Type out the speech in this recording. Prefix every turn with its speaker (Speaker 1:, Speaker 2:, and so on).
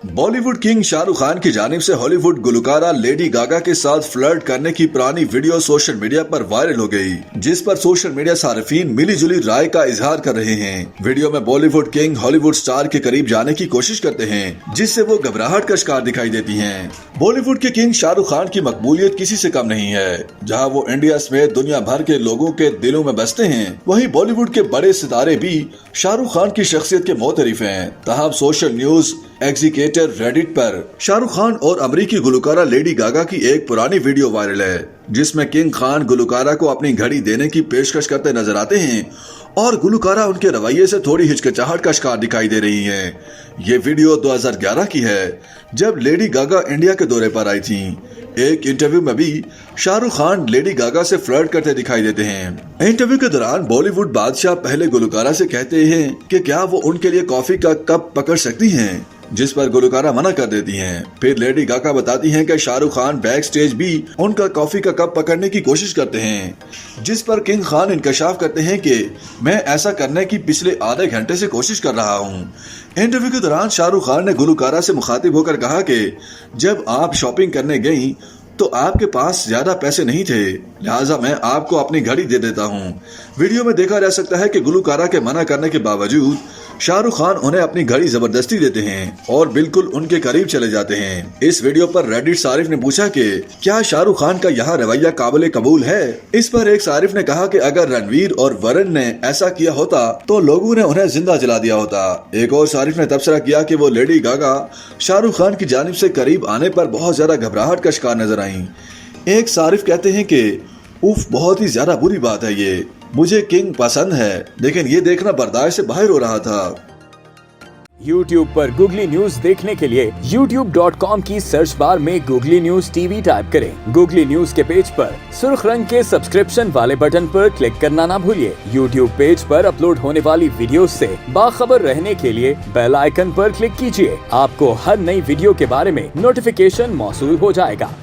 Speaker 1: Bollywood king Shahrukh Khan की जानिब से हॉलीवुड गुलकारा लेडी गागा के साथ फ्लर्ट करने की पुरानी वीडियो सोशल मीडिया पर वायरल हो गई, जिस पर सोशल मीडिया सार्फिन मिली जुली राय का इजहार कर रहे हैं। वीडियो में बॉलीवुड किंग हॉलीवुड स्टार के करीब जाने की कोशिश करते हैं, जिससे वो घबराहट का शिकार दिखाई देती हैं। बॉलीवुड के किंग शाहरुख खान की मकबूलियत किसी से कम नहीं है। जहाँ वो इंडिया समेत दुनिया भर के लोगों के दिलों में बसते हैं, वहीं बॉलीवुड के बड़े सितारे भी शाहरुख खान की शख्सियत के मोतरिफ हैं। तहम सोशल न्यूज एग्जीक्यूटिव रेडिट पर शाहरुख खान और अमरीकी गुलकारा लेडी गागा की एक पुरानी वीडियो वायरल है, जिसमें किंग खान गुलकारा को अपनी घड़ी देने की पेशकश करते नजर आते हैं और गुलकारा उनके रवैये से थोड़ी हिचकिचाहट का शिकार दिखाई दे रही हैं। ये वीडियो 2011 की है, जब लेडी गागा इंडिया के दौरे पर आई थी। एक इंटरव्यू में भी शाहरुख खान लेडी गागा से फ्लर्ट करते दिखाई देते हैं। इंटरव्यू के दौरान बॉलीवुड बादशाह पहले गुलकारा से कहते हैं कि क्या वो उनके लिए कॉफी का कप पकड़ सकती हैं, जिस पर गुलकारा मना कर देती हैं। फिर लेडी गागा बताती हैं कि शाहरुख खान बैक स्टेज भी उनका कॉफी का कप पकड़ने की कोशिश करते हैं, जिस पर किंग खान इंकशाफ करते हैं कि मैं ऐसा करने की पिछले आधे घंटे से कोशिश कर रहा हूं। इंटरव्यू के दौरान शाहरुख खान ने गुलकारा से मुखातिब होकर कहा कि जब आप शॉपिंग करने गई तो आपके पास ज्यादा पैसे नहीं थे, लिहाजा मैं आपको अपनी घड़ी दे देता हूं। वीडियो में देखा जा सकता है कि गुलकारा के मना करने के बावजूद शाहरुख खान उन्हें अपनी घड़ी जबरदस्ती देते हैं और बिल्कुल उनके करीब चले जाते हैं। इस वीडियो पर रेडिट सारिफ ने पूछा कि क्या शाहरुख खान का यह रवैया काबिल कबूल है। इस पर एक सारिफ ने कहा कि अगर रणवीर और वरुण ने ऐसा किया होता तो लोगों ने उन्हें जिंदा जला दिया होता। एक और सारिफ ने तबसरा किया कि वो लेडी गागा शाहरुख खान की जानिब से करीब आने पर बहुत ज्यादा घबराहट का शिकार नजर आई। एक सारिफ कहते हैं कि उफ, बहुत ही ज्यादा बुरी बात है ये, मुझे किंग पसंद है, लेकिन ये देखना बर्दाश्त से बाहर हो रहा था।
Speaker 2: YouTube पर गूगली न्यूज देखने के लिए youtube.com की सर्च बार में गूगली न्यूज टीवी टाइप करें। गूगली न्यूज के पेज पर सुर्ख रंग के सब्सक्रिप्शन वाले बटन पर क्लिक करना ना भूलिए। YouTube पेज पर अपलोड होने वाली वीडियो से बाखबर रहने के लिए बेल आइकन पर क्लिक कीजिए। आपको हर नई वीडियो के बारे में नोटिफिकेशन मौसूल हो जाएगा।